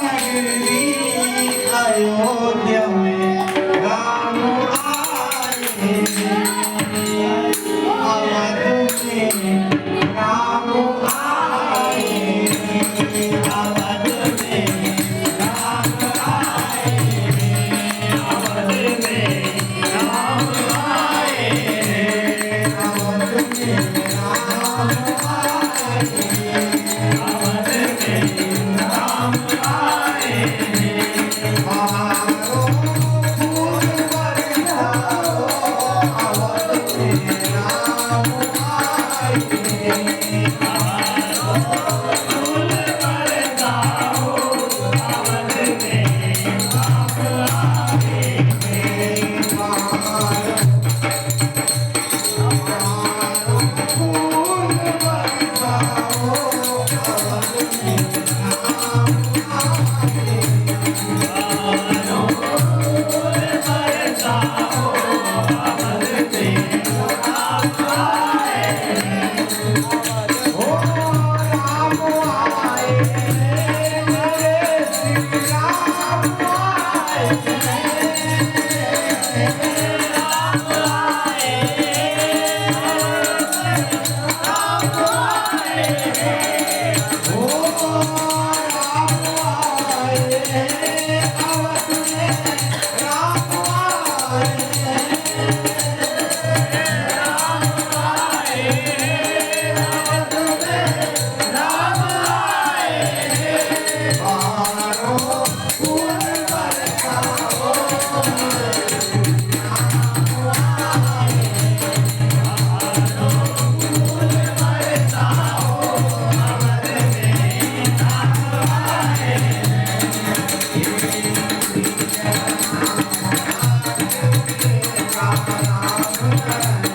नगरी अयोध्या में राम आए, अवध में राम आए, अवध में राम आए, अवध में राम आए, अवध में राम आए, अवध में राम आए। मारो फूल बरसाओ, अवध में राम आए। मारो फूल बरसाओ, अवध में राम आए। मारो फूल बरसाओ, अवध में राम आए। ओ राम आए, मेरे श्री राम आए, राम आए, राम आए। ओ राम आए, अवध में राम आए, राम आए, अवध में राम आए। मारो फूल बरसाओ, राम राम